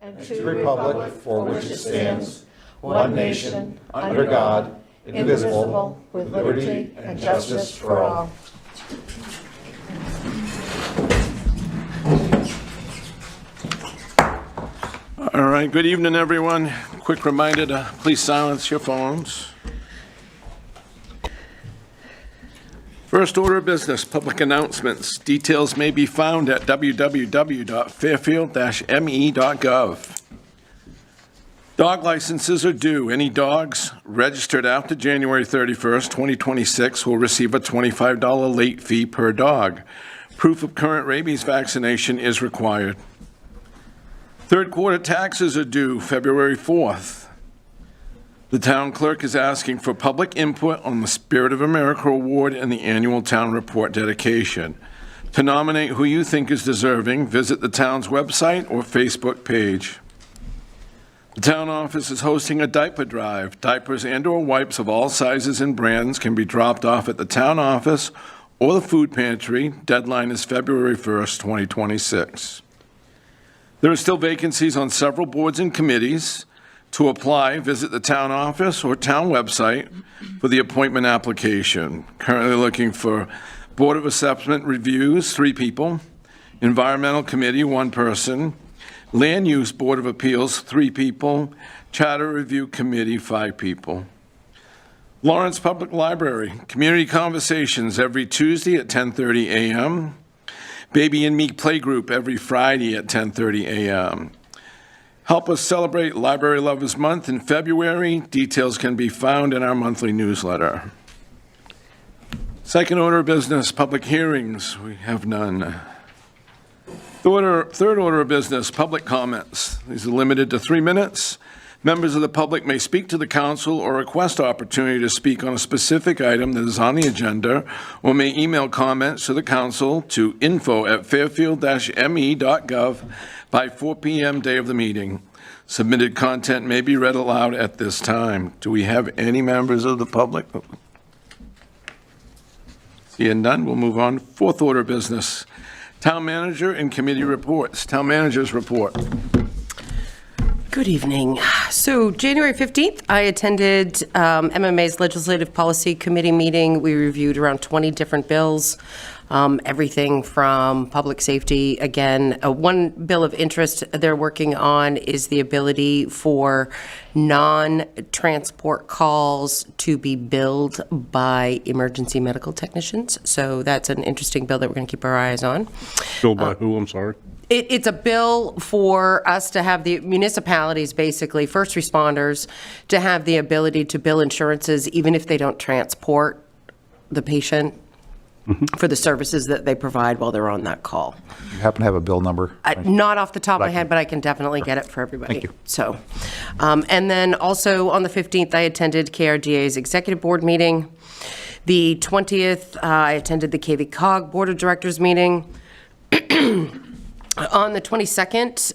and to the republic for which it stands, one nation, under God, indivisible, with liberty and justice for all. All right, good evening, everyone. Quick reminder to please silence your phones. First order of business, public announcements. Details may be found at www.fairfield-me.gov. Dog licenses are due. Any dogs registered after January 31st, 2026 will receive a $25 late fee per dog. Proof of current rabies vaccination is required. Third quarter taxes are due February 4th. The town clerk is asking for public input on the Spirit of America Award and the annual town report dedication. To nominate who you think is deserving, visit the town's website or Facebook page. The town office is hosting a diaper drive. Diapers and/or wipes of all sizes and brands can be dropped off at the town office or the food pantry. Deadline is February 1st, 2026. There are still vacancies on several boards and committees. To apply, visit the town office or town website for the appointment application. Currently looking for Board of Assessment Reviews, 3 people. Environmental Committee, 1 person. Land Use Board of Appeals, 3 people. Charter Review Committee, 5 people. Lawrence Public Library, community conversations every Tuesday at 10:30 a.m. Baby and Me Playgroup every Friday at 10:30 a.m. Help us celebrate Library Lovers Month in February. Details can be found in our monthly newsletter. Second order of business, public hearings. We have none. Third order of business, public comments. These are limited to 3 minutes. Members of the public may speak to the council or request opportunity to speak on a specific item that is on the agenda, or may email comments to the council to info@fairfield-me.gov by 4 p.m. day of the meeting. Submitted content may be read aloud at this time. Do we have any members of the public? Seeing none, we'll move on. Fourth order of business. Town manager and committee reports. Town manager's report. Good evening. So January 15th, I attended MMA's Legislative Policy Committee meeting. We reviewed around 20 different bills, everything from public safety. Again, one bill of interest they're working on is the ability for non-transport calls to be billed by emergency medical technicians. So that's an interesting bill that we're going to keep our eyes on. Billed by who, I'm sorry? It's a bill for us to have the municipalities, basically, first responders, to have the ability to bill insurances even if they don't transport the patient for the services that they provide while they're on that call. You happen to have a bill number? Not off the top of my head, but I can definitely get it for everybody. Thank you. So, and then also on the 15th, I attended KRDA's executive board meeting. The 20th, I attended the KV-COG Board of Directors meeting. On the 22nd,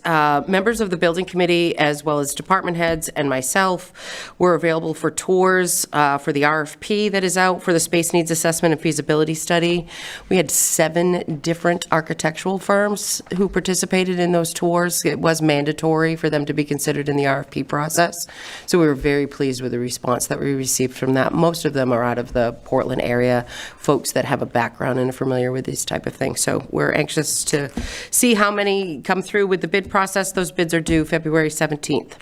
members of the building committee, as well as department heads and myself, were available for tours for the RFP that is out for the space needs assessment and feasibility study. We had 7 different architectural firms who participated in those tours. It was mandatory for them to be considered in the RFP process. So we were very pleased with the response that we received from that. Most of them are out of the Portland area, folks that have a background and are familiar with this type of thing. So we're anxious to see how many come through with the bid process. Those bids are due February 17th.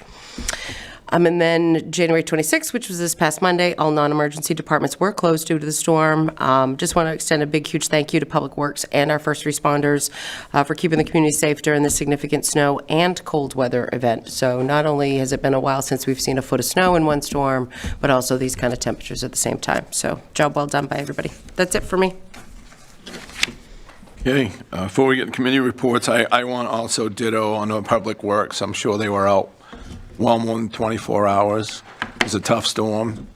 And then January 26th, which was this past Monday, all non-emergency departments were closed due to the storm. Just want to extend a big, huge thank you to Public Works and our first responders for keeping the community safe during this significant snow and cold weather event. So not only has it been a while since we've seen a foot of snow in one storm, but also these kind of temperatures at the same time. So job well done by everybody. That's it for me. Okay, before we get to committee reports, I want to also ditto on the Public Works. I'm sure they were out well more than 24 hours. It was a tough storm.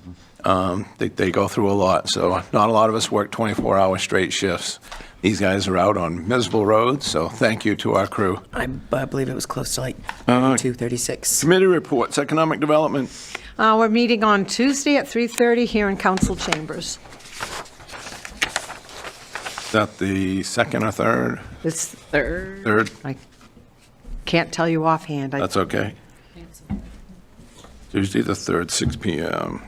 They go through a lot, so not a lot of us work 24-hour straight shifts. These guys are out on miserable roads, so thank you to our crew. I believe it was close to like 2:36. Committee reports, economic development. We're meeting on Tuesday at 3:30 here in council chambers. Is that the second or third? It's third. Third. Can't tell you offhand. That's okay. Tuesday the 3rd, 6 PM.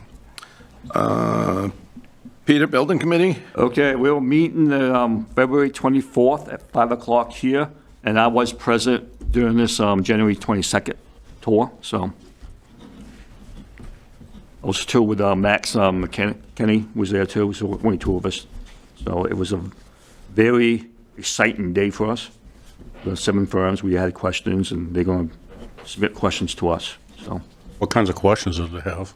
Peter, Building Committee? Okay, we'll meet in February 24th at 5 o'clock here, and I was present during this January 22nd tour, so. I was too with Max Kenny was there too, so only two of us. So it was a very exciting day for us. The 7 firms, we had questions, and they're going to submit questions to us, so. What kinds of questions does it have?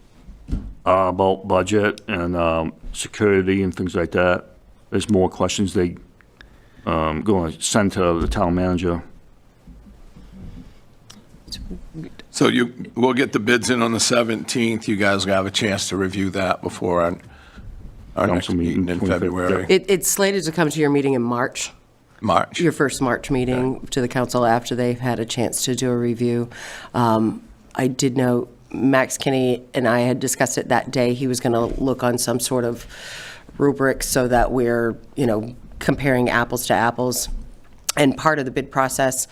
About budget and security and things like that. There's more questions they going to send to the town manager. So we'll get the bids in on the 17th. You guys will have a chance to review that before our next Council meeting, meeting in 25th, February. It's slated to come to your meeting in March, March. your first March meeting to the council after they've had a chance to do a review. I did know Max Kinney and I had discussed it that day. He was going to look on some sort of rubric so that we're, comparing apples to apples. And part of the bid process,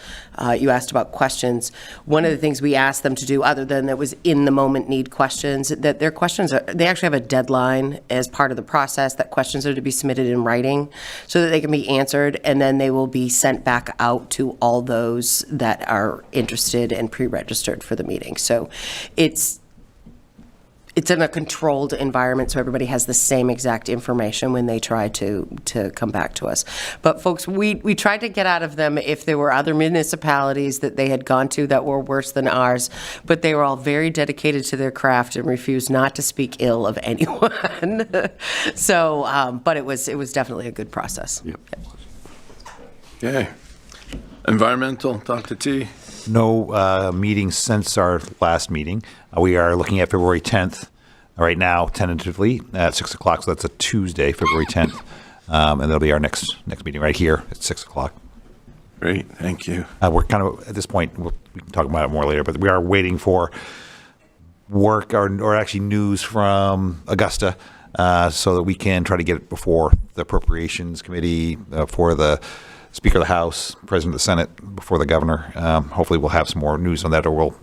you asked about questions. One of the things we asked them to do, other than that was in the moment need questions, that their questions they actually have a deadline as part of the process, that questions are to be submitted in writing so that they can be answered, and then they will be sent back out to all those that are interested and pre-registered for the meeting. So it's in a controlled environment, so everybody has the same exact information when they try to come back to us. But folks, we tried to get out of them if there were other municipalities that they had gone to that were worse than ours, but they were all very dedicated to their craft and refused not to speak ill of anyone. So, but it was definitely a good process. Yep. Okay. Environmental, Dr. T. No meetings since our last meeting. We are looking at February 10th right now, tentatively at 6 o'clock. So that's a Tuesday, February 10th. And that'll be our next meeting right here at 6 o'clock. Great, thank you. We're kind of, at this point, we can talk about it more later, but we are waiting for work or actually news from Augusta so that we can try to get it before the Appropriations Committee, for the Speaker of the House, President of the Senate, before the Governor. Hopefully we'll have some more news on that, or we'll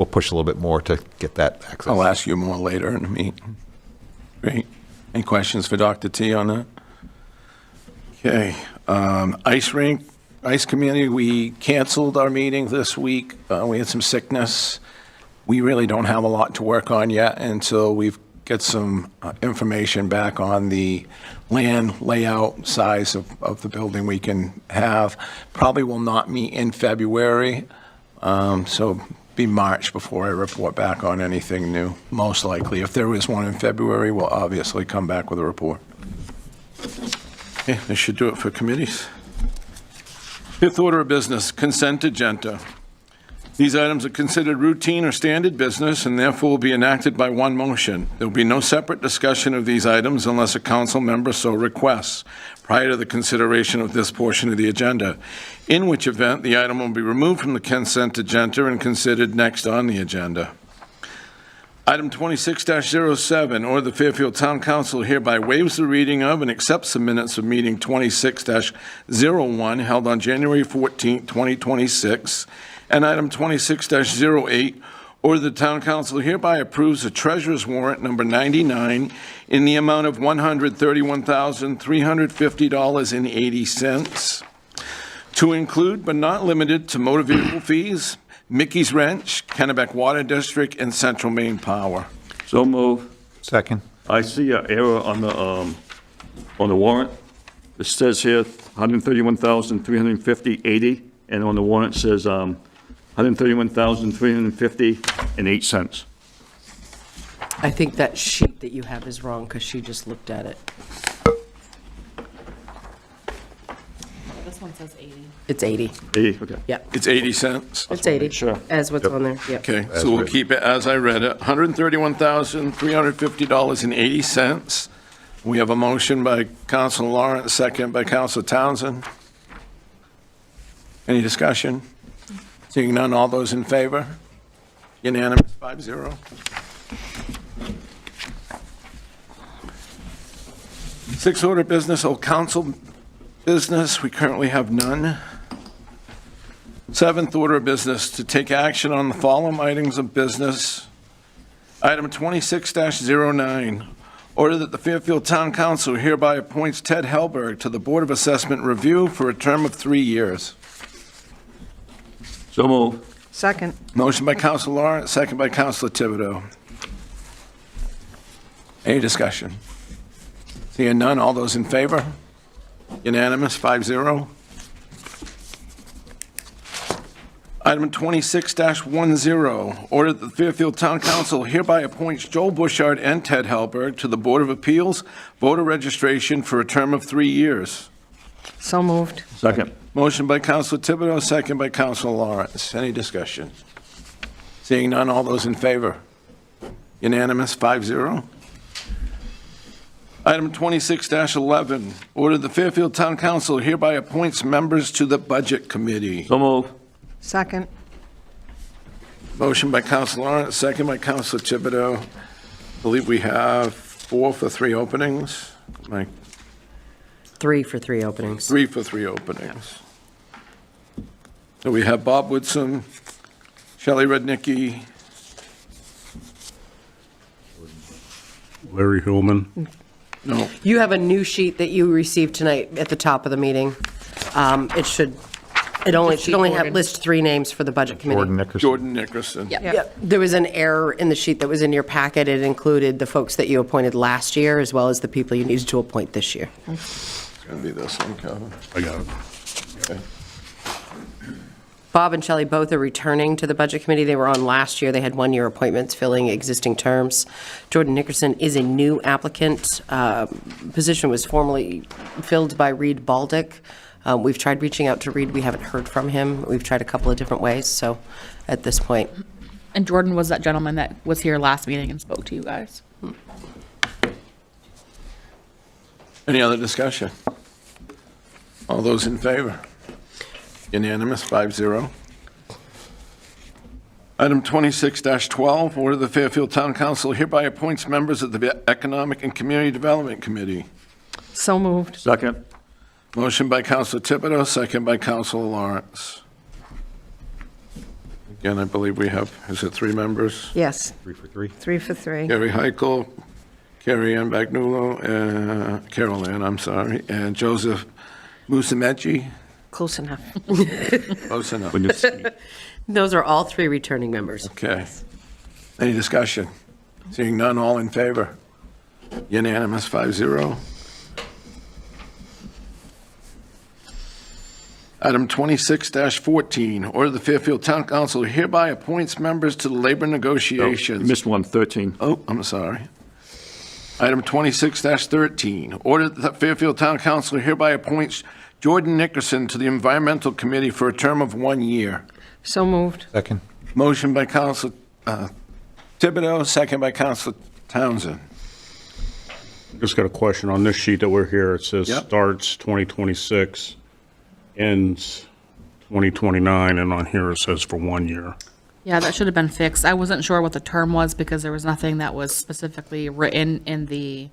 push a little bit more to get that access. I'll ask you more later in the meeting. Great. Any questions for Dr. T on that? Okay. Ice rink, ice community, we canceled our meeting this week. We had some sickness. We really don't have a lot to work on yet until we've get some information back on the land layout size of the building we can have. Probably will not meet in February, so be March before I report back on anything new, most likely. If there is one in February, we'll obviously come back with a report. Okay, this should do it for committees. Fifth order of business, consent agenda. These items are considered routine or standard business and therefore will be enacted by one motion. There will be no separate discussion of these items unless a council member so requests prior to the consideration of this portion of the agenda, in which event the item will be removed from the consent agenda and considered next on the agenda. Item 26-07, or the Fairfield Town Council hereby waives the reading of and accepts the minutes of meeting 26-01 held on January 14, 2026, and item 26-08, or the Town Council hereby approves the Treasurer's Warrant number 99 in the amount of $131,350.80 to include but not limited to motor vehicle fees, Mickey's Wrench, Kennebec Water District, and Central Maine Power. So move. Second. I see an error on the warrant. It says here 131,350.80, and on the warrant it says 131,350.08. I think that sheet that you have is wrong because she just looked at it. This one says 80. It's 80. 80, okay. Yep, It's 80 cents. it's 80. Sure. As what's on there, yep. Okay, so we'll keep it as I read it, $131,350.80. We have a motion by Councilor Lawrence, second by Councilor Townsend. Any discussion? Seeing none, all those in favor? Unanimous, 5-0. Sixth order of business, old council business, we currently have none. Seventh order of business, to take action on the following items of business. Item 26-09, order that the Fairfield Town Council hereby appoints Ted Helberg to the Board of Assessment Review for a term of 3 years. So moved. Second. Motion by Counsel Lawrence, second by Counsel Thibodeau. Any discussion? Seeing none, all those in favor? Unanimous, 5-0. Item 26-10, order that the Fairfield Town Council hereby appoints Joel Bushard and Ted Helberg to the Board of Appeals, voter registration for a term of 3 years. So moved. Second. Motion by Counsel Thibodeau, second by Counsel Lawrence. Any discussion? Seeing none, all those in favor? Unanimous, 5-0. Item 26-11, order the Fairfield Town Council hereby appoints members to the Budget Committee. So moved. Second. Motion by Counsel Lawrence, second by Counsel Thibodeau. I believe we have 4 for 3 openings. 3 for 3 openings. 3 for 3 openings. So we have Bob Woodson, Shelley Rudnicki, Larry Hillman. no, You have a new sheet that you received tonight at the top of the meeting. It should only have, list 3 names for the Budget Committee. Jordan Nickerson. Jordan Nickerson. Yep. There was an error in the sheet that was in your packet. It included the folks that you appointed last year, as well as the people you needed to appoint this year. It's going to be this one, Kevin. I got it. Okay. Bob and Shelley both are returning to the Budget Committee. They were on last year. They had 1-year appointments filling existing terms. Jordan Nickerson is a new applicant. Position was formerly filled by Reed Baldick. We've tried reaching out to Reed. We haven't heard from him. We've tried a couple of different ways, so at this point. And Jordan was that gentleman that was here last meeting and spoke to you guys. Any other discussion? All those in favor? Unanimous, 5-0. Item 26-12, order the Fairfield Town Council hereby appoints members of the Economic and Community Development Committee. So moved. Second. Motion by Counsel Thibodeau, second by Counsel Lawrence. Again, I believe we have, is it 3 members? Yes. 3 for 3. 3 for 3. Gary Heichel, Carrie Ann Bagnulo, Carol Ann, I'm sorry, and Joseph Musumeci. Close enough. Close enough. When you see- Those are all 3 returning members. Okay. Any discussion? Seeing none, all in favor? Unanimous, 5-0. Item 26-14, order the Fairfield Town Council hereby appoints members to the labor You negotiations. missed one, 13. Oh, I'm sorry. Item 26-13, order that the Fairfield Town Council hereby appoints Jordan Nickerson to the Environmental Committee for a term of 1 year. So moved. Second. Motion by Counsel Thibodeau, second by Counsel Townsend. Just got a question on this sheet that we're here. It says Yep. starts 2026, ends 2029, and on here it says for 1 year. Yeah, that should have been fixed. I wasn't sure what the term was because there was nothing that was specifically written in the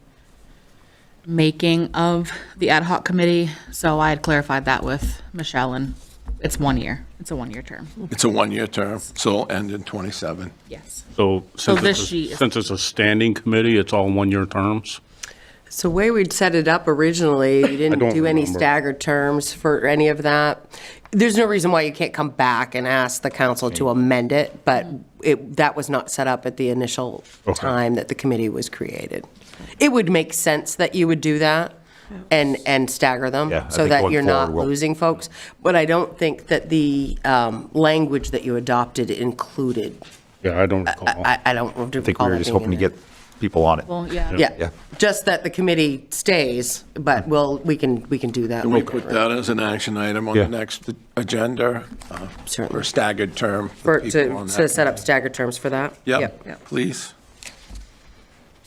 making of the ad hoc committee. So I had clarified that with Michelle, and it's 1 year. It's a 1-year term. It's a 1-year term, so it'll end in 27. Yes. So since this it's sheet a, is- since it's a standing committee, it's all 1-year terms? So way we'd set it up originally, you didn't don't do any remember. staggered terms for any of that. There's no reason why you can't come back and ask the council to amend it, but that was not set up at the initial Okay. time that the committee was created. It would make sense that you would do that and stagger them, Yeah, I so think that going you're not forward, we'll- losing folks. But I don't think that the language that you adopted included, Yeah, I don't recall. I don't recall I think we were that just being hoping to in there. get people on it. Well, yeah. Yeah, Yeah. just that the committee stays, but we can do that. Can we put that as an action item on Yeah. the next agenda? Certainly. For staggered term For, for people on to that? set up staggered terms for that? Yep, please.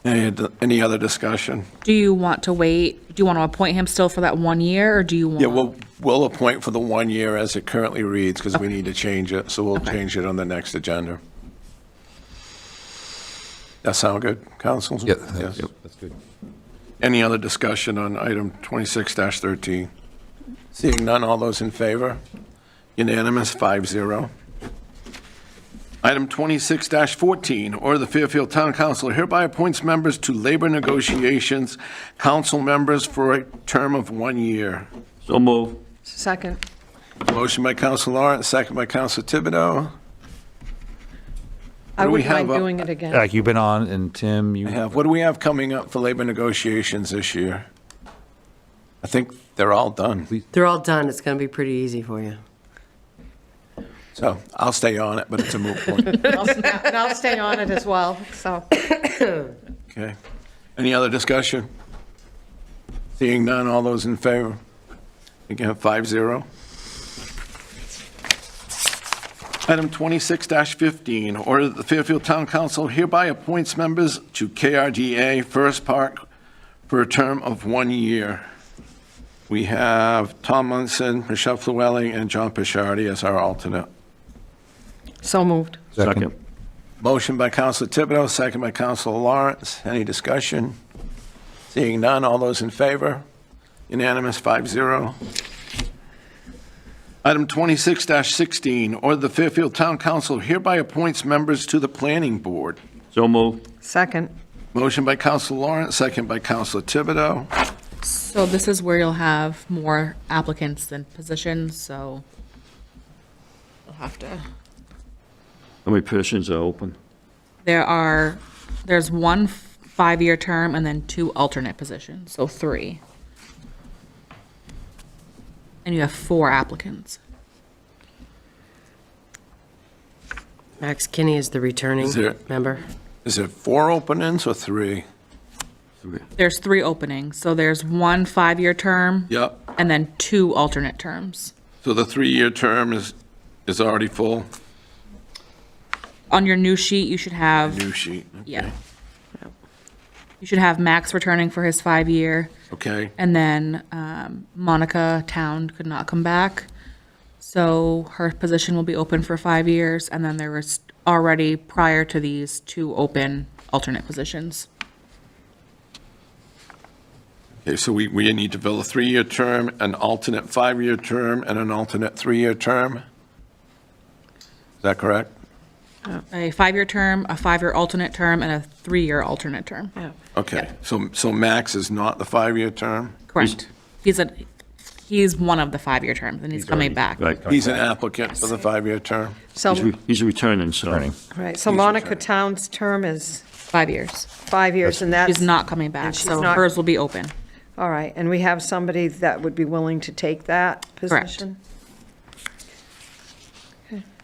Any other discussion? Do you want to wait? Do you want to appoint him still for that 1 year, or do you want? Yeah, we'll appoint for the 1 year as it currently reads, because we need to change it, so we'll change it on the next agenda. That sound good, council? Yeah, Yes. that's good. Any other discussion on item 26-13? Seeing none, all those in favor? Unanimous, 5-0. Item 26-14, order the Fairfield Town Council hereby appoints members to labor negotiations, council members for a term of 1 year. So move. Second. Motion by Council Lawrence, second by Council Thibodeau. I do we wouldn't mind have up? doing it again. Like you've been on, and Tim, you What do we have coming up for labor negotiations this year? I think they're all done. They're all done. It's going to be pretty easy for you. So I'll stay on it, but it's a moot point. And I'll stay on it as well, so. Okay. Any other discussion? Seeing none, all those in favor? Again, 5-0. Item 26-15, order that the Fairfield Town Council hereby appoints members to KRDA First Park for a term of 1 year. We have Tom Munson, Michelle Flewelly, and John Pisciardi as our alternate. So moved. Second. Motion by Council Thibodeau, second by Council Lawrence. Any discussion? Seeing none, all those in favor? Unanimous, 5-0. Item 26-16, order the Fairfield Town Council hereby appoints members to the Planning Board. So move. Second. Motion by Council Lawrence, second by Council Thibodeau. So this is where you'll have more applicants than positions, so you'll have to. How many positions are open? There's one 5-year term and then 2 alternate positions, so 3. And you have 4 applicants. Max Kinney is the returning Is there- member. Is it 4 openings or 3? There's 3 openings, so there's one 5-year term. Yep. And then 2 alternate terms. So the 3-year term is already full? On your new sheet, you should have, New sheet. Okay. yeah. You should have Max returning for his 5-year. Okay. And then Monica Town could not come back. So her position will be open for 5 years. And then there was already, prior to these, 2 open alternate positions. Okay, so we need to fill a 3-year term, an alternate 5-year term, and an alternate 3-year term? Is that correct? A 5-year term, a 5-year alternate term, and a 3-year alternate term. Yeah. Okay, so Max is not the 5-year term? Correct. He's one of the 5-year terms, and he's coming back. Right. He's an applicant for the 5-year term? So, He's returning, so. right, so Monica Town's term is 5 years. 5 years, and that's. She's not coming back, and she's so not- hers will be open. All right, and we have somebody that would be willing to take that Correct. position?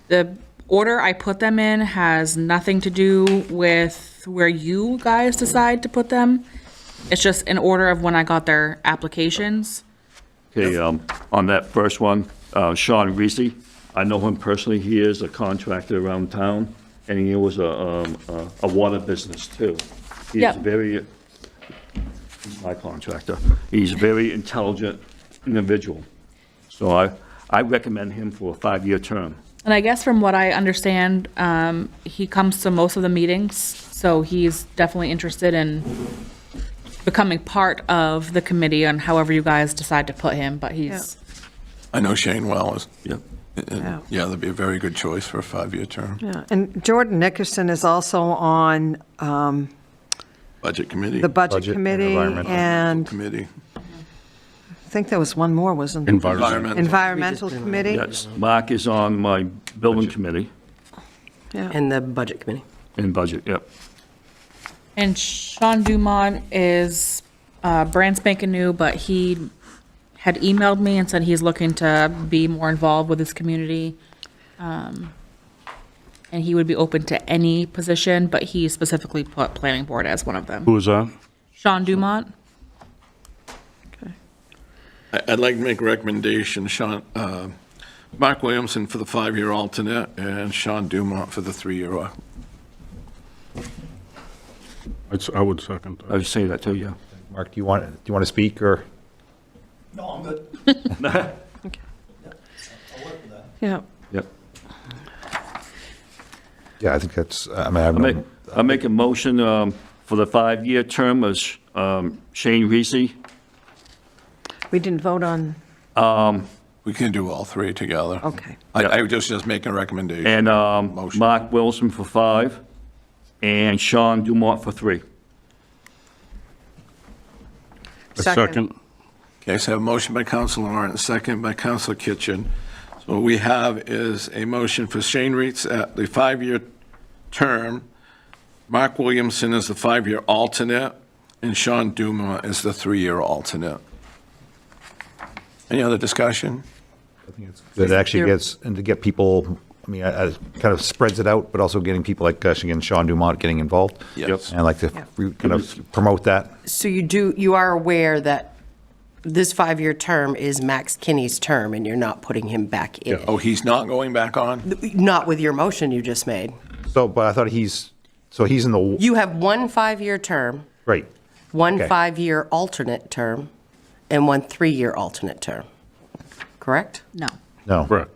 The order I put them in has nothing to do with where you guys decide to put them. It's just in order of when I got their applications. Okay, on that first one, Sean Reese, I know him personally. He is a contractor around town, and he was a water business too. He's Yep. very, my contractor, he's a very intelligent individual. So I recommend him for a 5-year term. And I guess from what I understand, he comes to most of the meetings, so he's definitely interested in becoming part of the committee on however you guys decide to put him, but he's, I know Shane well. Yep. Yeah, that'd be a very good choice for a 5-year term. Yeah, and Jordan Nickerson is also on Budget Committee. the Budget Budget and Committee, Environmental and Committee. I think there was one more, wasn't there? Environment. Environmental Committee? Yes, Mark is on my building committee Yeah. And the budget committee. in budget, yep. and Sean Dumont is brand spanking new, but he had emailed me and said he's looking to be more involved with his community. And he would be open to any position, but he specifically put planning board as one of them. Who is that? Sean Dumont? I'd like to make a recommendation, Mark Williamson for the 5-year alternate and Sean Dumont for the 3-year. I would second I that. would say that too, yeah. Mark, do you want to speak, or? Yeah. Yep. Yeah, I think that's, I mean, I have Make- no, I make a motion for the 5-year term as Shane Reese. We didn't vote on, We can do all three together. Okay. I was just making a recommendation. And Motion. Mark Wilson for 5, and Sean Dumont for 3. A second. Okay, so I have a motion by Counsel Lawrence, second by Counsel Kitchen. So what we have is a motion for Shane Reitz at the 5-year term, Mark Williamson is the 5-year alternate, and Sean Dumont is the 3-year alternate. Any other discussion? That actually gets, and to get people, I mean, kind of spreads it out, but also getting people like, again, Sean Dumont getting involved. Yes. And I like to kind of promote that. So you are aware that this 5-year term is Max Kinney's term, and you're not putting him back in it? Oh, he's not going back on? Not with your motion you just made. So, but I thought he's in the, You have one 5-year term, right. one Okay. 5-year alternate term, and one 3-year alternate term, correct? No. No. Correct.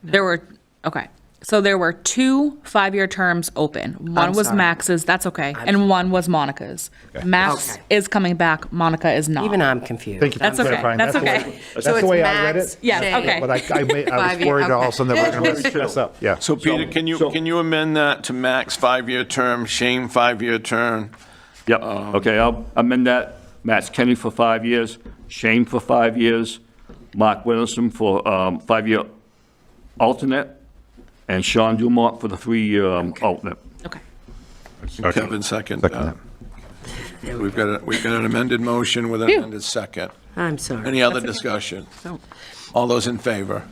There were, okay. So there were 2 5-year terms open. One I'm was sorry. Max's, that's okay, and one was Monica's. Max Okay. is coming back, Monica is not. Even I'm confused. Thank you for That's okay. clarifying. That's the way- okay. That's So the it's way I read Max, it. Yes, Shane. okay. But I was 5-year, worried all of a okay. sudden that we're going to mess up. Yeah. So Peter, can you amend that to Max 5-year term, Shane 5-year term? Yep, okay, I'll amend that. Max Kenny for 5 years, Shane for 5 years, Mark Wilson for 5-year alternate, and Sean Dumont for the 3-year alternate. Okay. Kevin, second. Second We've got an amended motion with an amended second. I'm sorry. Any other discussion? All those in favor?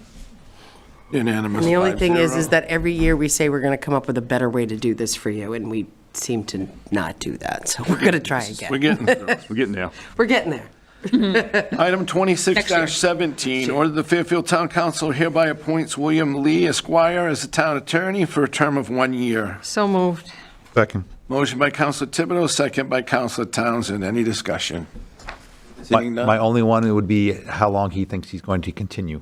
Unanimous. And the only thing 5-0. is that every year we say we're going to come up with a better way to do this for you, and we seem to not do that, so we're going to try We're again. getting through. We're getting there. We're getting there. Item 26-17, order the Fairfield Town Council hereby appoints William Lee Esquire as the town attorney for a term of 1 year. So moved. Second. Motion by Councilor Thibodeau, second by Councilor Townsend. Any discussion? Seeing none? My only one would be how long he thinks he's going to continue.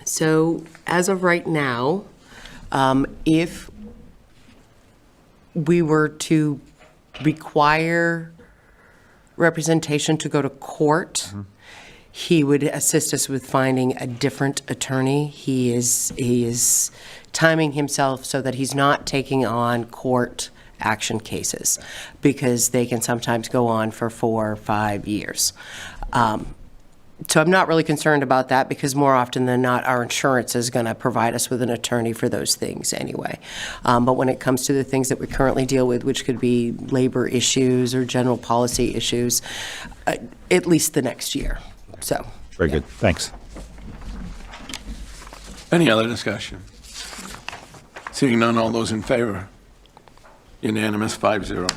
So as of right now, if we were to require representation to go to court, he would assist us with finding a different attorney. He is timing himself so that he's not taking on court action cases, because they can sometimes go on for 4 or 5 years. So I'm not really concerned about that, because more often than not, our insurance is going to provide us with an attorney for those things anyway. But when it comes to the things that we currently deal with, which could be labor issues or general policy issues, at least the next year, so. Very good. Thanks. Any other discussion? Seeing none, all those in favor? Unanimous, 5-0.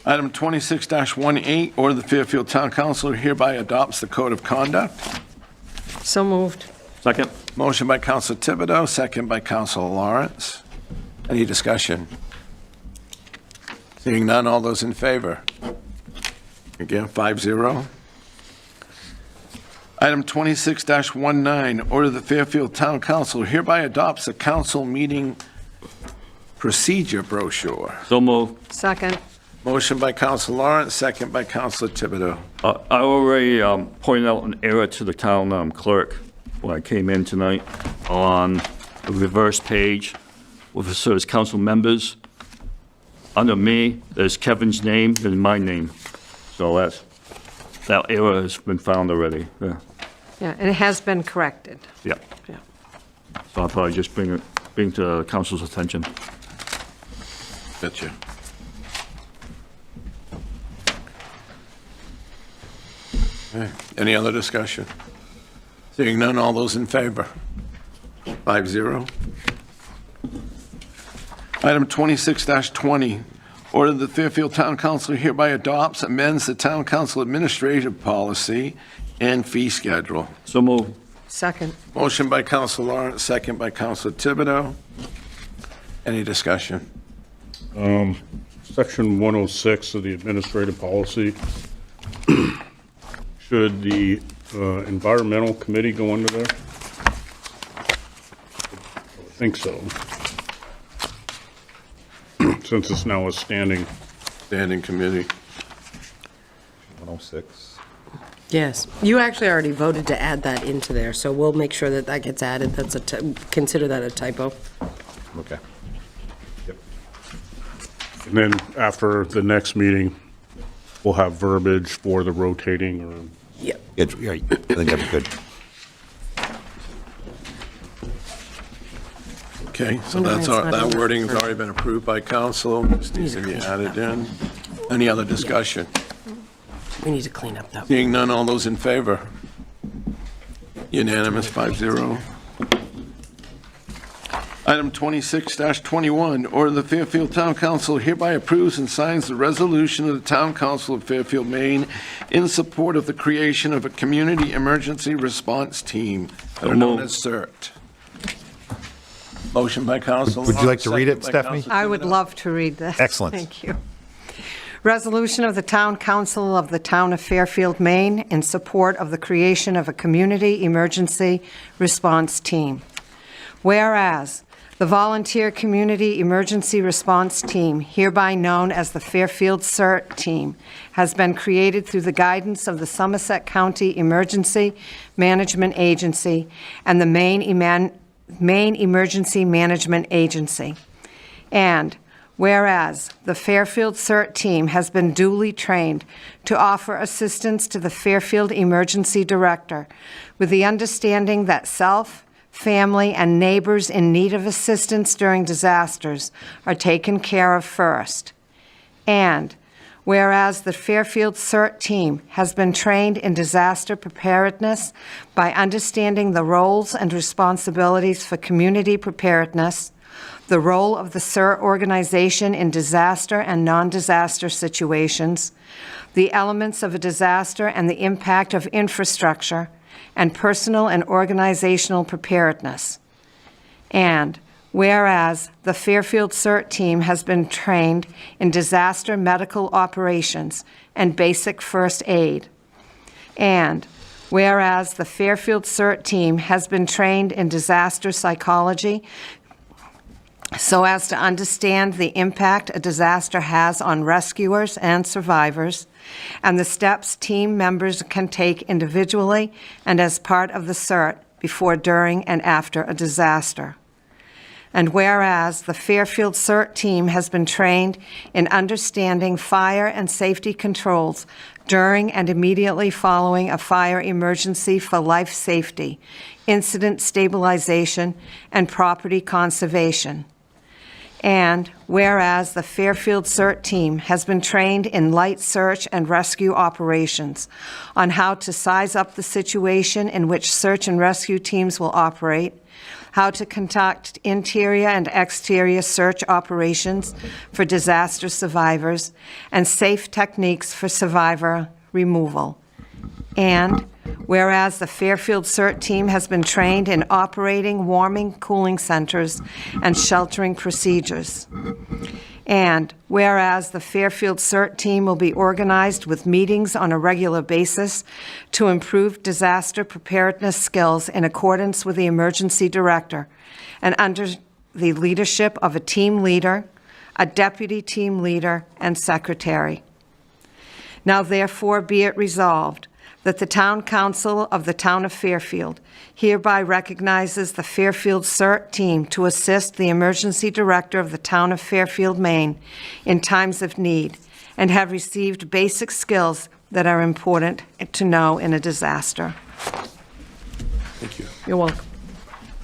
Item 26-18, order the Fairfield Town Council hereby adopts the Code of Conduct. So moved. Second? Motion by Councilor Thibodeau, second by Councilor Lawrence. Any discussion? Seeing none, all those in favor? Again, 5-0. Item 26-19, order the Fairfield Town Council hereby adopts the council meeting procedure brochure. So moved. Second. Motion by Councilor Lawrence, second by Councilor Thibodeau. I already pointed out an error to the town clerk when I came in tonight on the reverse page with it says council members. Under me, there's Kevin's name and my name. So that error has been found already. Yeah. Yeah, and it has been corrected. Yeah. Yeah. So I'll probably just bring to the council's attention. Gotcha. Okay. Any other discussion? Seeing none, all those in favor? 5-0. Item 26-20, order the Fairfield Town Council hereby adopts, amends the Town Council administrative policy and fee schedule. So moved. Second. Motion by Councilor Lawrence, second by Councilor Thibodeau. Any discussion? Section 106 of the administrative policy. Should the environmental committee go under there? I think so. Since it's now a standing, Standing committee. 106. Yes. You actually already voted to add that into there, so we'll make sure that that gets added. That's consider that a typo. Okay. And then after the next meeting, we'll have verbiage for the rotating or Yep. Yeah, I think that'd be good. Okay, so Wonder why that's, it's not that in there. wording's already been approved by council, just needs to be added in. Any other discussion? We need to clean up that. Seeing none, all those in favor? Unanimous, 5-0. Item 26-21, order the Fairfield Town Council hereby approves and signs the resolution of the Town Council of Fairfield, Maine, in support of the creation of a Community Emergency Response Team, better known as CERT. Motion by Council. Would you like to read it, second by Stephanie? Council I would Thibodeau. love to read this. Excellent. Thank you. Resolution of the Town Council of the Town of Fairfield, Maine, in support of the creation of a Community Emergency Response Team. Whereas, the Volunteer Community Emergency Response Team, hereby known as the Fairfield CERT Team, has been created through the guidance of the Somerset County Emergency Management Agency and the Maine Emergency Management Agency. And whereas the Fairfield CERT Team has been duly trained to offer assistance to the Fairfield Emergency Director with the understanding that self, family, and neighbors in need of assistance during disasters are taken care of first. And whereas the Fairfield CERT Team has been trained in disaster preparedness by understanding the roles and responsibilities for community preparedness, the role of the CERT organization in disaster and non-disaster situations, the elements of a disaster and the impact of infrastructure, and personal and organizational preparedness. And whereas the Fairfield CERT Team has been trained in disaster medical operations and basic first aid. And whereas the Fairfield CERT Team has been trained in disaster psychology so as to understand the impact a disaster has on rescuers and survivors, and the steps team members can take individually and as part of the CERT before, during, and after a disaster. And whereas the Fairfield CERT Team has been trained in understanding fire and safety controls during and immediately following a fire emergency for life safety, incident stabilization, and property conservation. And whereas the Fairfield CERT Team has been trained in light search and rescue operations on how to size up the situation in which search and rescue teams will operate, how to conduct interior and exterior search operations for disaster survivors, and safe techniques for survivor removal. And whereas the Fairfield CERT Team has been trained in operating warming, cooling centers and sheltering procedures. And whereas the Fairfield CERT Team will be organized with meetings on a regular basis to improve disaster preparedness skills in accordance with the emergency director and under the leadership of a team leader, a deputy team leader, and secretary. Now therefore be it resolved that the Town Council of the Town of Fairfield hereby recognizes the Fairfield CERT Team to assist the Emergency Director of the Town of Fairfield, Maine, in times of need, and have received basic skills that are important to know in a disaster. Thank you. You're welcome.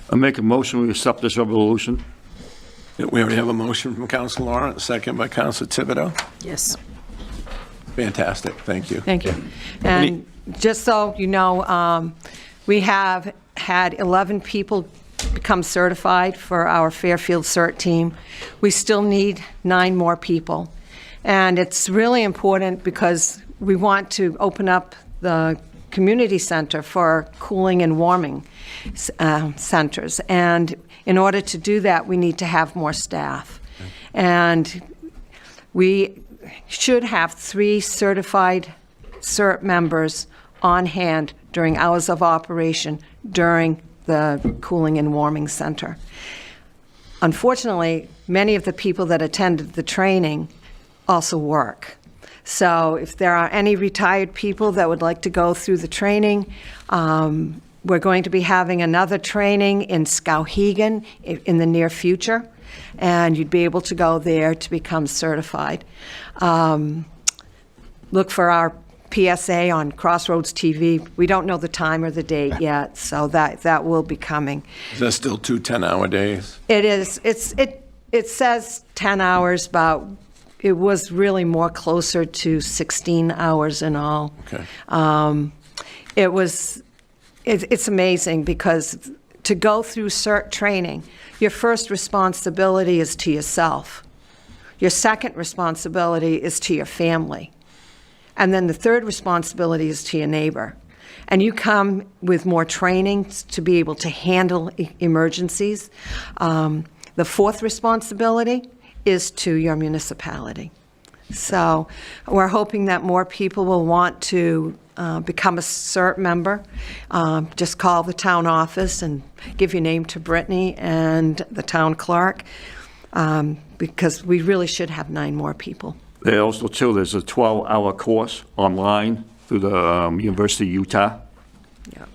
I make a motion, we accept this resolution. We already have a motion from Council Lawrence, second by Council Thibodeau. Yes. Fantastic, thank you. Thank you. And just so you know, we have had 11 people become certified for our Fairfield CERT Team. We still need 9 more people. And it's really important because we want to open up the community center for cooling and warming centers. And in order to do that, we need to have more staff. And we should have 3 certified CERT members on hand during hours of operation during the cooling and warming center. Unfortunately, many of the people that attended the training also work. So if there are any retired people that would like to go through the training, we're going to be having another training in Skowhegan in the near future, and you'd be able to go there to become certified. Look for our PSA on Crossroads TV. We don't know the time or the date yet, so that will be coming. Is that still 2 10-hour days? It is. It says 10 hours, but it was really more closer to 16 hours in all. Okay. It's amazing because to go through CERT training, your first responsibility is to yourself. Your second responsibility is to your family. And then the third responsibility is to your neighbor. And you come with more training to be able to handle emergencies. The fourth responsibility is to your municipality. So we're hoping that more people will want to become a CERT member. Just call the town office and give your name to Brittany and the town clerk, because we really should have 9 more people. There also, too, there's a 12-hour course online through the University of Utah. Yeah.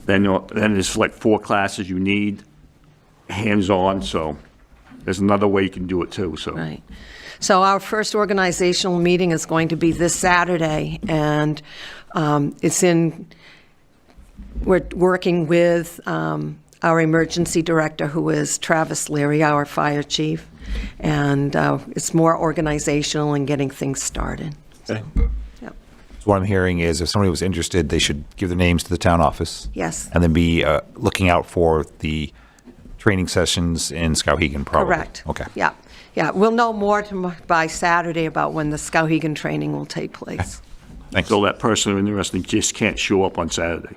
Then there's like 4 classes you need, hands-on, so there's another way you can do it, too, so. Right. So our first organizational meeting is going to be this Saturday, and we're working with our emergency director, who is Travis Leary, our fire chief, and it's more organizational and getting things started. Okay. Yep. So what I'm hearing is if somebody was interested, they should give their names to the town office. Yes. And then be looking out for the training sessions in Skowhegan, probably. Correct. Okay. Yeah. Yeah. We'll know more by Saturday about when the Skowhegan training will take place. Thanks. So that person interested just can't show up on Saturday.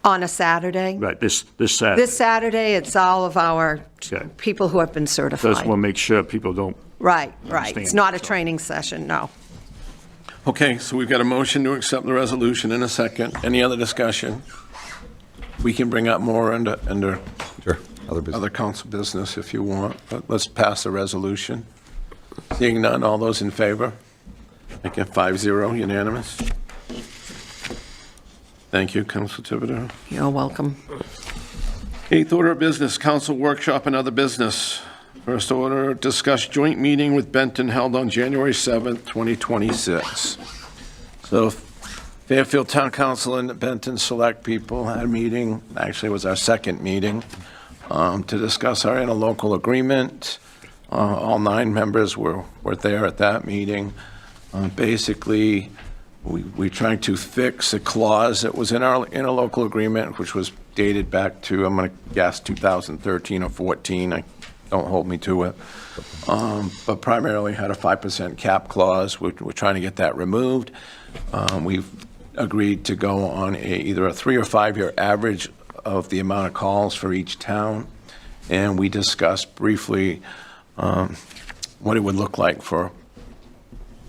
On a Saturday? Right, this Saturday. This Saturday, it's all of our Okay. people who have been certified. Just want to make sure people don't. Right. It's Understand, not a so. training session, no. Okay, so we've got a motion to accept the resolution in a second. Any other discussion? We can bring up more under Sure. Other business. other council business if you want, but let's pass the resolution. Seeing none, all those in favor? Make it 5-0, unanimous. Thank you, Council Thibodeau. You're welcome. 8th order of business, council workshop and other business. First order, discuss joint meeting with Benton held on January 7th, 2026. So Fairfield Town Council and Benton Select People had a meeting, actually it was our second meeting, to discuss our interlocal agreement. All 9 members were there at that meeting. Basically, we're trying to fix a clause that was in our interlocal agreement, which was dated back to, I'm going to guess, 2013 or 14. Don't hold me to it. But primarily had a 5% cap clause. We're trying to get that removed. We've agreed to go on either a 3 or 5 year average of the amount of calls for each town. And we discussed briefly what it would look like for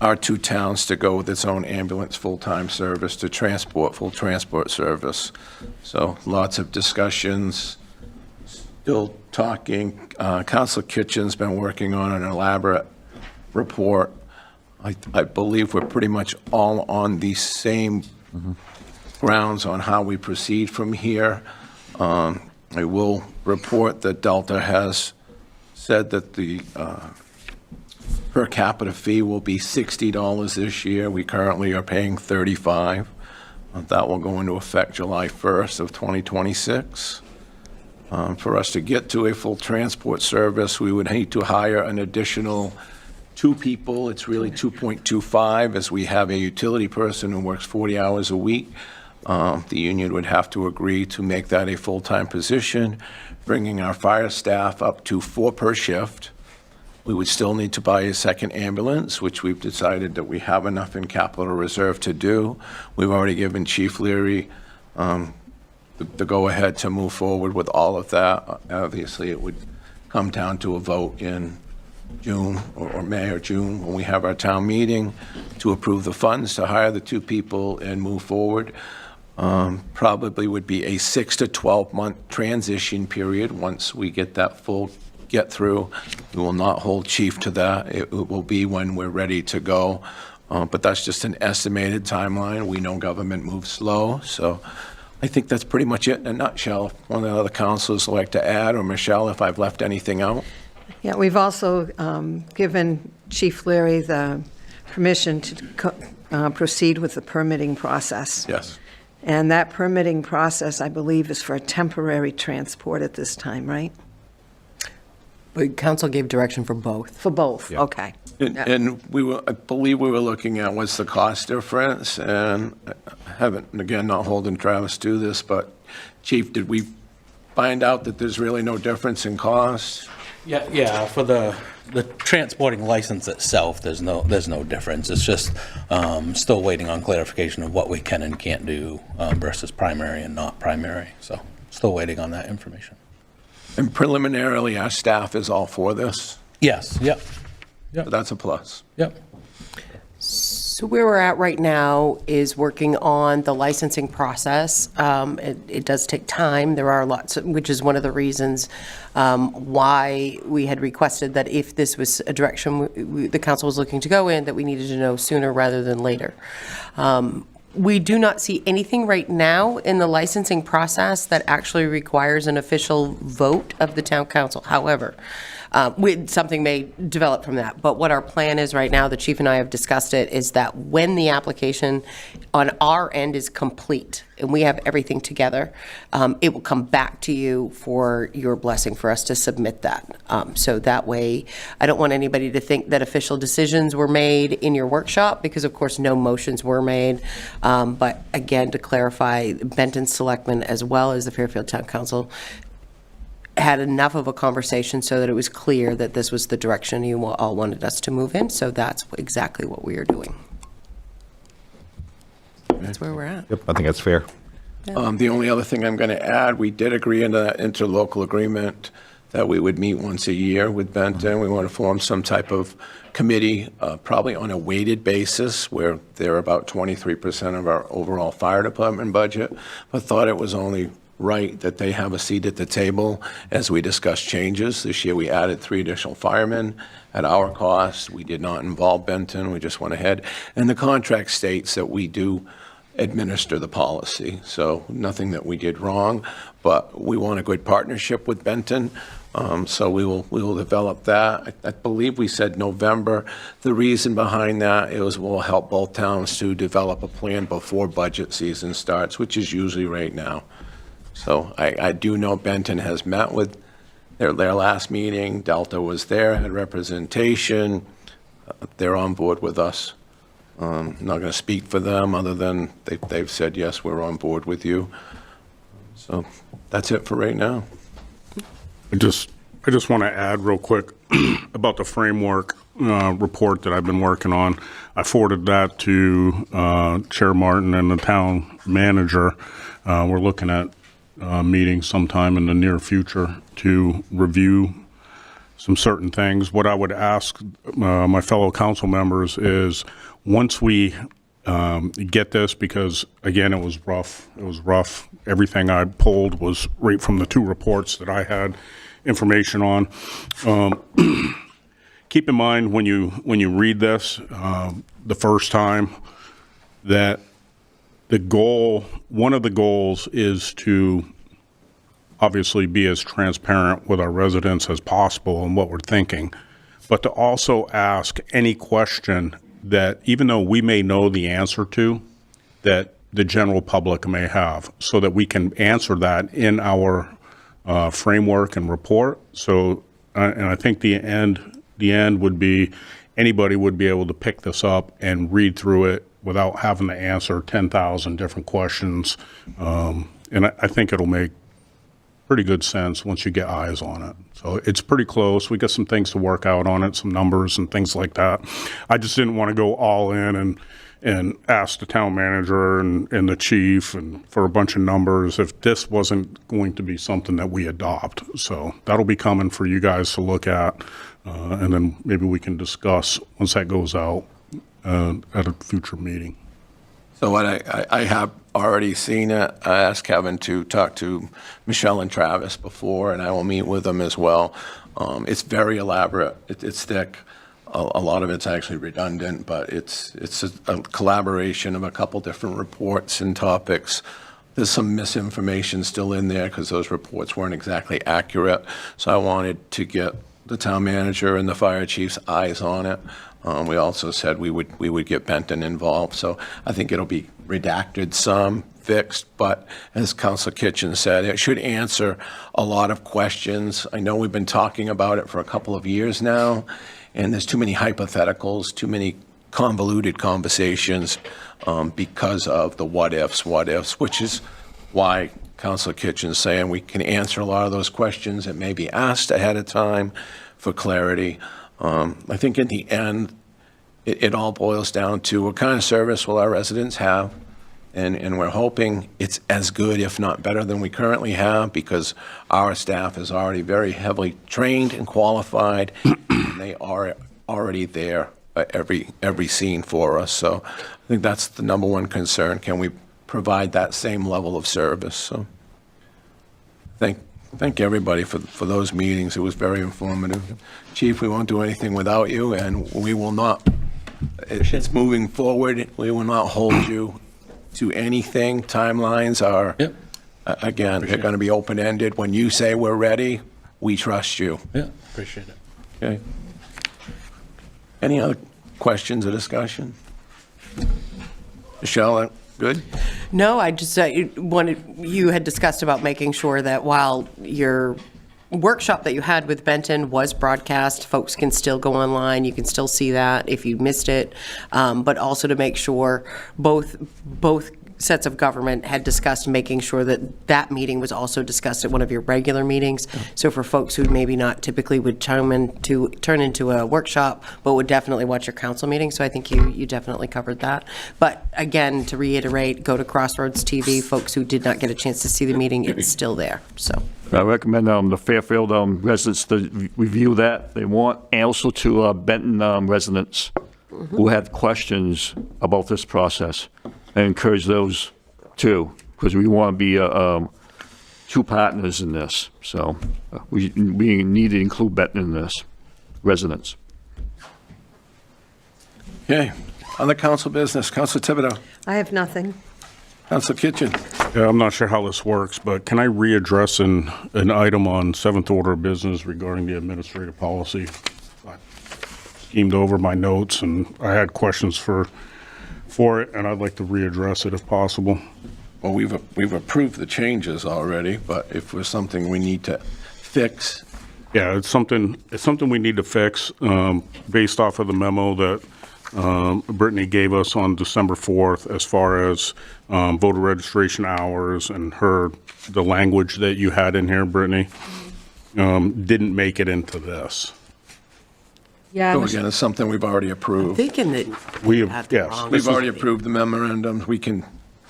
our 2 towns to go with its own ambulance full-time service to full transport service. So lots of discussions, still talking. Councilor Kitchen's been working on an elaborate report. I believe we're pretty much all on the same grounds on how we proceed from here. I will report that Delta has said that the per capita fee will be $60 this year. We currently are paying $35. That will go into effect July 1st of 2026. For us to get to a full transport service, we would need to hire an additional 2 people. It's really 2.25, as we have a utility person who works 40 hours a week. The union would have to agree to make that a full-time position, bringing our fire staff up to 4 per shift. We would still need to buy a second ambulance, which we've decided that we have enough in capital reserve to do. We've already given Chief Leary the go-ahead to move forward with all of that. Obviously, it would come down to a vote in June or May or June when we have our town meeting to approve the funds to hire the 2 people and move forward. Probably would be a 6 to 12 month transition period once we get that full get through. We will not hold chief to that. It will be when we're ready to go. But that's just an estimated timeline. We know government moves slow, so I think that's pretty much it in a nutshell. One of the other councilors would like to add, or Michelle, if I've left anything out? Yeah, we've also given Chief Leary the permission to proceed with the permitting process. Yes. And that permitting process, I believe, is for a temporary transport at this time, right? But council gave direction for both. For both, okay. And I believe we were looking at what's the cost difference, and I haven't, and again, not holding Travis to this, but Chief, did we find out that there's really no difference in cost? Yeah, for the transporting license itself, there's no difference. It's just still waiting on clarification of what we can and can't do versus primary and not primary. So still waiting on that information. And preliminarily, our staff is all for this. Yes, yep, So that's a plus. yep. So where we're at right now is working on the licensing process. It does take time. There are lots, which is one of the reasons why we had requested that if this was a direction the council was looking to go in, that we needed to know sooner rather than later. We do not see anything right now in the licensing process that actually requires an official vote of the town council. However, something may develop from that. But what our plan is right now, the chief and I have discussed it, is that when the application on our end is complete and we have everything together, it will come back to you for your blessing for us to submit that. So that way, I don't want anybody to think that official decisions were made in your workshop, because of course no motions were made. But again, to clarify, Benton Selectmen as well as the Fairfield Town Council had enough of a conversation so that it was clear that this was the direction you all wanted us to move in. So that's exactly what we are doing. That's where we're at. Yep, I think that's fair. The only other thing I'm going to add, we did agree into that interlocal agreement that we would meet once a year with Benton. We want to form some type of committee, probably on a weighted basis, where they're about 23% of our overall fire department budget, but thought it was only right that they have a seat at the table as we discuss changes. This year, we added 3 additional firemen at our cost. We did not involve Benton. We just went ahead. And the contract states that we do administer the policy. So nothing that we did wrong, but we want a good partnership with Benton. So we will develop that. I believe we said November. The reason behind that is we'll help both towns to develop a plan before budget season starts, which is usually right now. So I do know Benton has met with their last meeting. Delta was there, had representation. They're on board with us. I'm not going to speak for them, other than they've said, yes, we're on board with you. So that's it for right now. I just want to add real quick about the framework report that I've been working on. I forwarded that to Chair Martin and the town manager. We're looking at meeting sometime in the near future to review some certain things. What I would ask my fellow council members is, once we get this, because again, it was rough. Everything I pulled was right from the 2 reports that I had information on. Keep in mind when you read this the first time, that one of the goals is to obviously be as transparent with our residents as possible and what we're thinking, but to also ask any question that, even though we may know the answer to, that the general public may have, so that we can answer that in our framework and report. So, and I think the end would be, anybody would be able to pick this up and read through it without having to answer 10,000 different questions. And I think it'll make pretty good sense once you get eyes on it. So it's pretty close. We got some things to work out on it, some numbers and things like that. I just didn't want to go all in and ask the town manager and the chief and for a bunch of numbers if this wasn't going to be something that we adopt. So that'll be coming for you guys to look at, and then maybe we can discuss once that goes out at a future meeting. So what I have already seen it. I asked Kevin to talk to Michelle and Travis before, and I will meet with them as well. It's very elaborate. It's thick. A lot of it's actually redundant, but it's a collaboration of a couple different reports and topics. There's some misinformation still in there because those reports weren't exactly accurate. So I wanted to get the town manager and the fire chief's eyes on it. We also said we would get Benton involved. So I think it'll be redacted some, fixed, but as Councilor Kitchen said, it should answer a lot of questions. I know we've been talking about it for a couple of years now, and there's too many hypotheticals, too many convoluted conversations because of the what ifs, which is why Councilor Kitchen's saying we can answer a lot of those questions that may be asked ahead of time for clarity. I think in the end, it all boils down to what kind of service will our residents have? And we're hoping it's as good, if not better, than we currently have, because our staff is already very heavily trained and qualified, and they are already there at every scene for us. So I think that's the number one concern. Can we provide that same level of service? So thank everybody for those meetings. It was very informative. Chief, we won't do anything without you, and we will not. It's moving forward. We will not hold you to anything. Timelines are, Yep. Again, they're going to be open-ended. When you say we're ready, we trust you. Yeah, appreciate it. Okay. Any other questions or discussion? Michelle, good? No, I just you had discussed about making sure that while your workshop that you had with Benton was broadcast, folks can still go online. You can still see that if you missed it, but also to make sure both sets of government had discussed making sure that that meeting was also discussed at one of your regular meetings. So for folks who maybe not typically would turn into a workshop, but would definitely watch your council meeting. So I think you definitely covered that. But again, to reiterate, go to Crossroads TV. Folks who did not get a chance to see the meeting, it's still there. So I recommend the Fairfield residents to review that they want, and also to Benton residents who have questions about this process. I encourage those too, because we want to be two partners in this. So we need to include Benton in this, residents. Okay. Other council business. Councilor Thibodeau. I have nothing. Councilor Kitchen. Yeah, I'm not sure how this works, but can I readdress an item on 7th order of business regarding the administrative policy? I schemed over my notes, and I had questions for it, and I'd like to readdress it if possible. Well, we've approved the changes already, but if there's something we need to fix. Yeah, it's something we need to fix based off of the memo that Brittany gave us on December 4th as far as voter registration hours, and the language that you had in here, Brittany, didn't make it into this. Yeah, So again, it's something we've already approved. thinking that We had have, the yes. wrong- We've already approved the memorandum. We can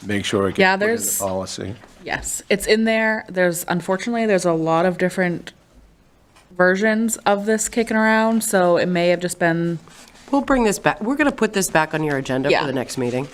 make sure it Yeah, gets put into there's- policy. yes, it's in there. Unfortunately, there's a lot of different versions of this kicking around, so it may have just been, We'll bring this back. We're going to put this back on your agenda Yeah. for the next meeting.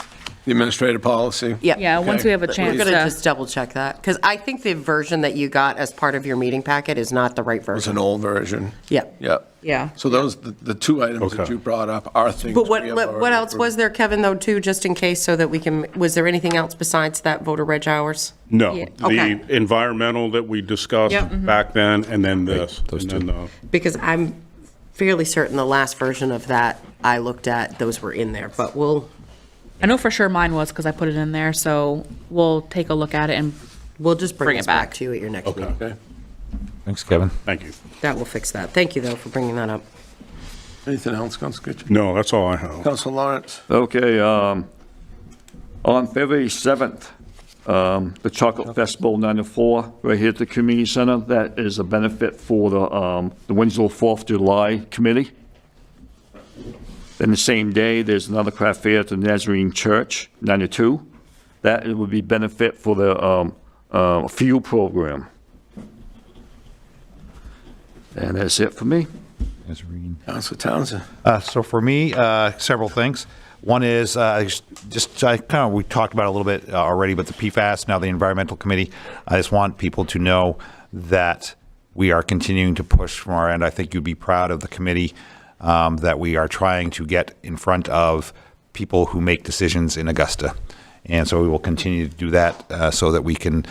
The administrative policy. Yeah. once we have a We're chance going to to. just double check that, because I think the version that you got as part of your meeting packet is not the right It's an version. old version. Yeah. Yeah. Yeah. So the two items that Okay. you brought up are things. But we have what already else was approved. there, Kevin, though, too, just in case, so that we can, was there anything else besides that voter reg hours? No, Yeah. Okay. the environmental that we discussed Yep. back then, and then this. those and then, Because I'm fairly certain the last version of that I looked at, those were in there, but I know for sure mine was because I put it in there, so we'll take a look at it and we'll just bring Bring this it back back. to you at your next meeting. Okay. Thanks, Kevin. Thank you. That will fix that. Thank you, though, for bringing that up. Anything else, Councilor Kitchen? No, that's all I have. Councilor Lawrence. Okay, on February 7th, the Chocolate Festival 9 to 4, right here at the Community Center, that is a benefit for the Winslow 4th of July Committee. Then the same day, there's another craft fair at the Nazarene Church, 9 to 2. That would be benefit for the field program. And that's it for me. Nazarene. Councilor Townsend. So for me, several things. One is we talked about it a little bit already, but the PFAS, now the Environmental Committee. I just want people to know that we are continuing to push from our end. I think you'd be proud of the committee that we are trying to get in front of people who make decisions in Augusta. And so we will continue to do that so that we can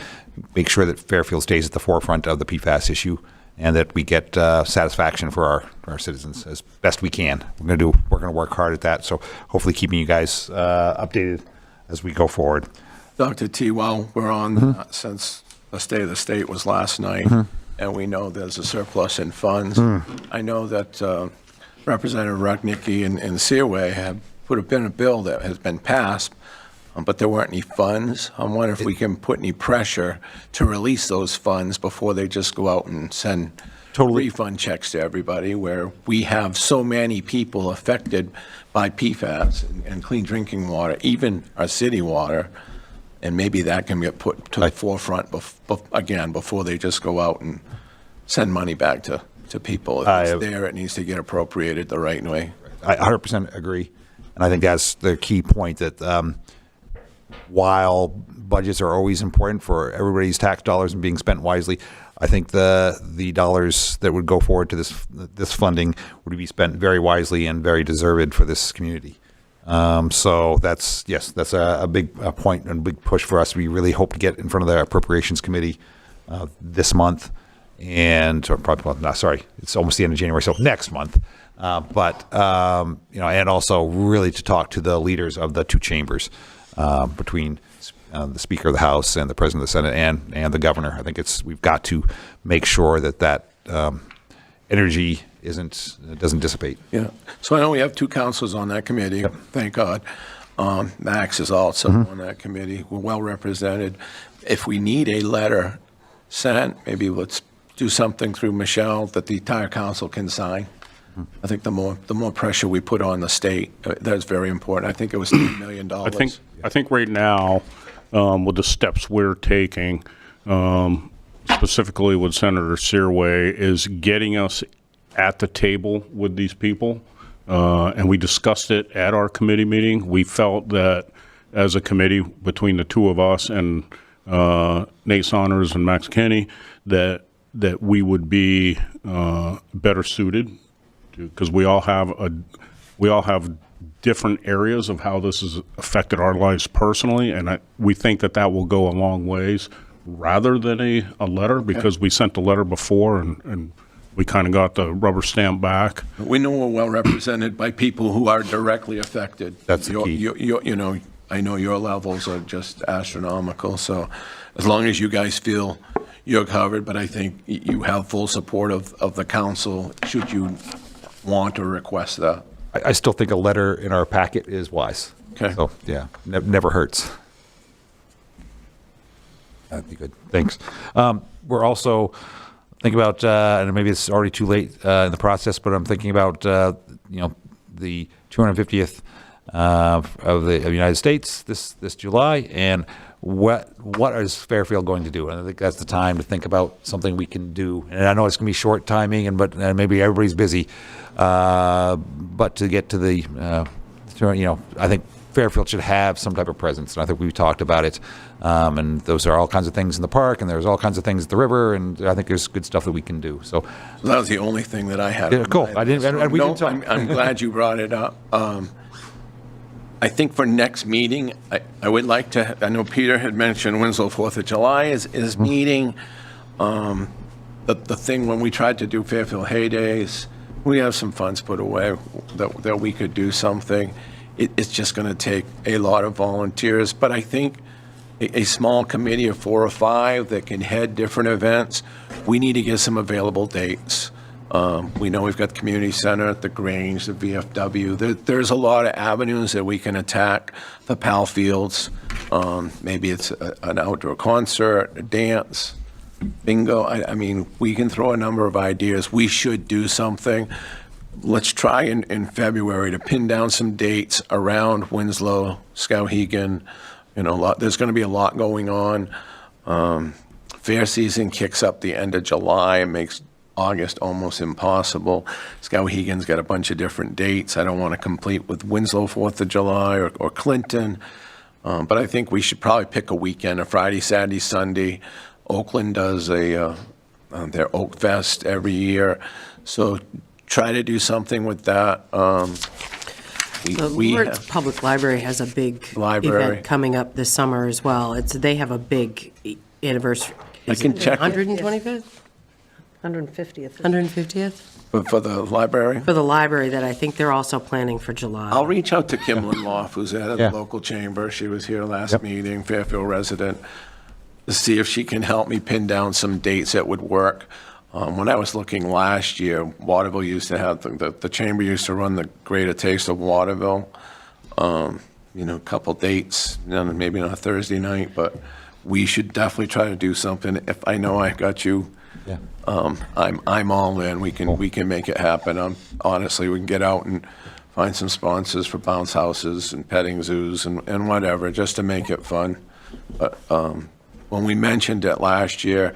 make sure that Fairfield stays at the forefront of the PFAS issue and that we get satisfaction for our citizens as best we can. We're going to work hard at that. So hopefully keeping you guys updated as we go forward. Dr. T, while we're on, since the State of the State was last night, and we know there's a surplus in funds, I know that Representative Rudnicki and Seaway have put in a bill that has been passed, but there weren't any funds. I'm wondering if we can put any pressure to release those funds before they just go out and send refund checks to everybody, where we have so many people affected by PFAS and clean drinking water, even our city water, and maybe that can get put to the forefront again before they just go out and send money back to people. If it's there, it needs to get appropriated the right way. I 100% agree. And I think that's the key point, that while budgets are always important for everybody's tax dollars and being spent wisely, I think the dollars that would go forward to this funding would be spent very wisely and very deserved for this community. So that's a big point and a big push for us. We really hope to get in front of the Appropriations Committee this month, and it's almost the end of January, so next month. And also really to talk to the leaders of the two chambers, between the Speaker of the House and the President of the Senate and the Governor. I think we've got to make sure that energy doesn't dissipate. Yeah. So I know we have two councilors on that committee. Yep. Thank God. Max is also on that committee. We're well represented. If we need a letter sent, maybe let's do something through Michelle that the entire council can sign. I think the more pressure we put on the state, that's very important. I think it was $3 million. I think right now, with the steps we're taking, specifically with Senator Searway, is getting us at the table with these people. And we discussed it at our committee meeting. We felt that as a committee between the two of us and Nate Saunders and Max Kenny, that we would be better suited, because we all have different areas of how this has affected our lives personally, and we think that will go a long ways rather than a letter, because we sent the letter before and we kind of got the rubber stamp back. We know we're well represented by people who are directly affected. That's the key. I know your levels are just astronomical, so as long as you guys feel you're covered, but I think you have full support of the council should you want or request that. I still think a letter in our packet is wise. Okay. So, yeah, never hurts. That'd be good. Thanks. We're also thinking about, and maybe it's already too late in the process, but I'm thinking about, the 250th of the United States this July, and what is Fairfield going to do? And I think that's the time to think about something we can do. And I know it's going to be short timing, but maybe everybody's busy. But to get to the, I think Fairfield should have some type of presence, and I think we've talked about it. And those are all kinds of things in the park, and there's all kinds of things at the river, and I think there's good stuff that we can do. So that was the only thing that I had. Yeah, cool. I didn't. And we can talk. I'm glad you brought it up. I think for next meeting, I would like to, I know Peter had mentioned Winslow 4th of July is meeting. The thing when we tried to do Fairfield Heydays, we have some funds put away that we could do something. It's just going to take a lot of volunteers, but I think a small committee of 4 or 5 that can head different events, we need to get some available dates. We know we've got the community center, the Grange, the VFW. There's a lot of avenues that we can attack the PAL fields. Maybe it's an outdoor concert, a dance, bingo. I mean, we can throw a number of ideas. We should do something. Let's try in February to pin down some dates around Winslow, Skowhegan. There's going to be a lot going on. Fair season kicks up the end of July and makes August almost impossible. Skowhegan's got a bunch of different dates. I don't want to complete with Winslow 4th of July or Clinton. But I think we should probably pick a weekend, a Friday, Saturday, Sunday. Oakland does their Oak Fest every year. So try to do something with that. The We Lawrence have- Public Library has a big Library. event coming up this summer as well. They have a big anniversary. I can check it. 125th? 150th. 150th? For the library. For the library that I think they're also planning for July. I'll reach out to Kim Linloff, who's head of Yeah. the local chamber. She was here last Yep. meeting, Fairfield resident, to see if she can help me pin down some dates that would work. When I was looking last year, Waterville used to have, the chamber used to run the Greater Taste of Waterville. A couple dates, maybe not a Thursday night, but we should definitely try to do something. If I know I got you, Yeah. I'm all in. We can make it happen. Honestly, we can get out and find some sponsors for bounce houses and petting zoos and whatever, just to make it fun. But when we mentioned it last year,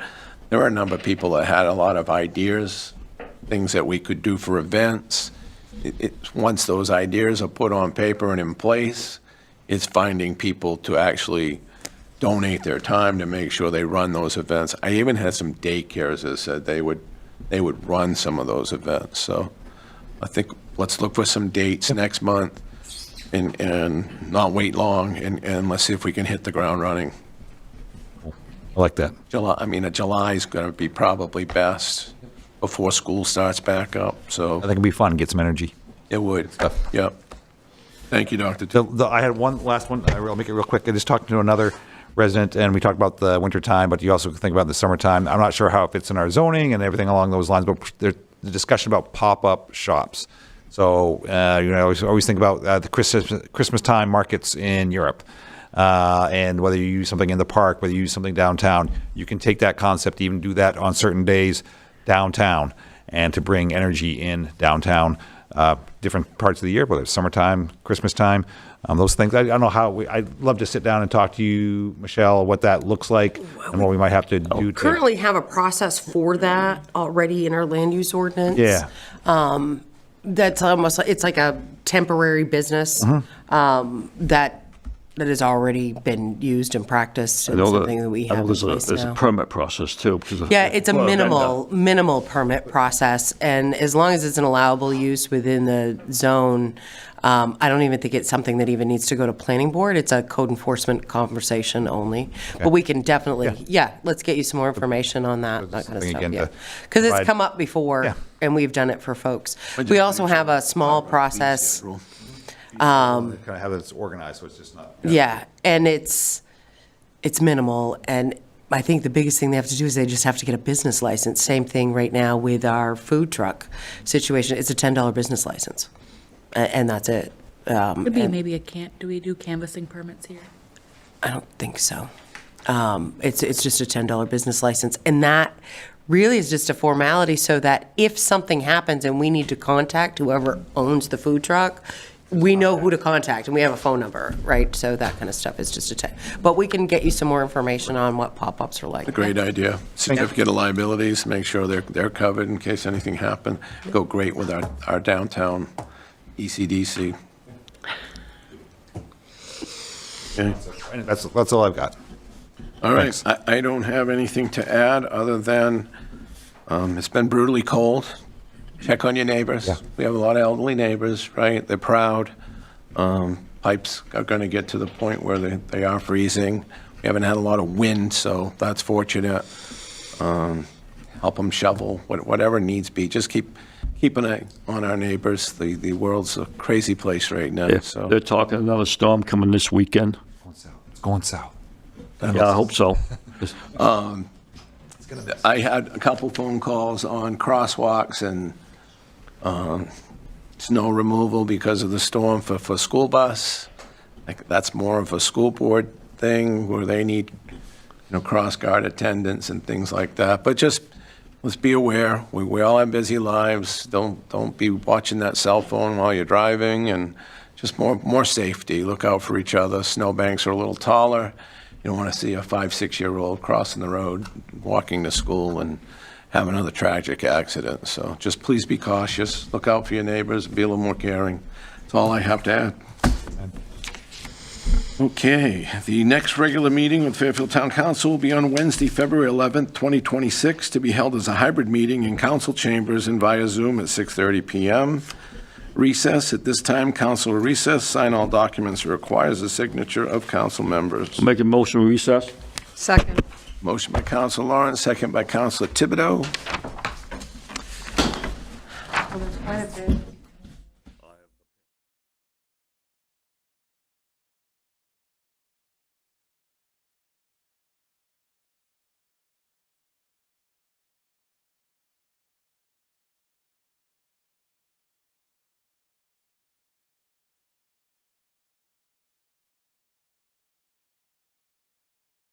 there were a number of people that had a lot of ideas, things that we could do for events. Once those ideas are put on paper and in place, it's finding people to actually donate their time to make sure they run those events. I even had some daycares that said they would run some of those events. So I think let's look for some dates next month and not wait long, and let's see if we can hit the ground running. I like that. July is going to be probably best before school starts back up. I So think it'd be fun, get some energy. it would. Stuff. Yep. Thank you, Dr. T. I had one last one. I'll make it real quick. I just talked to another resident, and we talked about the winter time, but you also think about the summertime. I'm not sure how it fits in our zoning and everything along those lines, but there's the discussion about pop-up shops. So, I always think about the Christmas time markets in Europe. And whether you use something in the park, whether you use something downtown, you can take that concept, even do that on certain days downtown, and to bring energy in downtown, different parts of the year, whether it's summertime, Christmas time, those things. I don't know how I'd love to sit down and talk to you, Michelle, what that looks like and what we might have to do. Currently have a process for that already in our land use ordinance. Yeah. That's almost, it's like a temporary business that has already been used and practiced, and something that we I have know in place there's a now. permit process too. Because Yeah, it's a minimal permit process, and as long as it's an allowable use within the zone, I don't even think it's something that even needs to go to planning board. It's a code enforcement conversation only. But we can definitely, let's get you some more information on that kind of Something stuff, again yeah. to Because it's provide- come up before, Yeah. and we've done it for folks. We also have a small process. Kind of have it organized, so it's just not. Yeah, and it's minimal, and I think the biggest thing they have to do is they just have to get a business license. Same thing right now with our food truck situation. It's a $10 business license, and that's it. Could be And maybe do we do canvassing permits here? I don't think so. It's just a $10 business license, and that really is just a formality so that if something happens and we need to contact whoever owns the food truck, we know who to contact, and we have a phone number, right? So that kind of stuff is just but we can get you some more information on what pop-ups are like. A great idea. Certificate of liabilities, make sure they're covered in case anything happened. Go great with our downtown ECDC. Okay. That's all I've got. All right, Thanks. I don't have anything to add other than it's been brutally cold. Check on your neighbors. Yeah. We have a lot of elderly neighbors, right? They're proud. Pipes are going to get to the point where they are freezing. We haven't had a lot of wind, so that's fortunate. Help them shovel, whatever needs be. Just keep an eye on our neighbors. The world's a crazy place right now, so. They're talking another storm coming this weekend. It's going south. Yeah, I hope so. I had a couple phone calls on crosswalks and snow removal because of the storm for school bus. Like, that's more of a school board thing where they need, cross guard attendants and things like that. But just, let's be aware, we all have busy lives. Don't be watching that cell phone while you're driving, and just more safety. Look out for each other. Snowbanks are a little taller. You don't want to see a 5-6-year-old crossing the road, walking to school and have another tragic accident. So just please be cautious, look out for your neighbors, be a little more caring. That's all I have to add. Okay, the next regular meeting with Fairfield Town Council will be on Wednesday, February 11th, 2026, to be held as a hybrid meeting in council chambers and via Zoom at 6:30 PM. Recess. At this time, council will recess, sign all documents, requires the signature of council members. Make a motion to recess? Second. Motion by Council Lawrence, second by Council Thibodeau. Well, there's quite a bit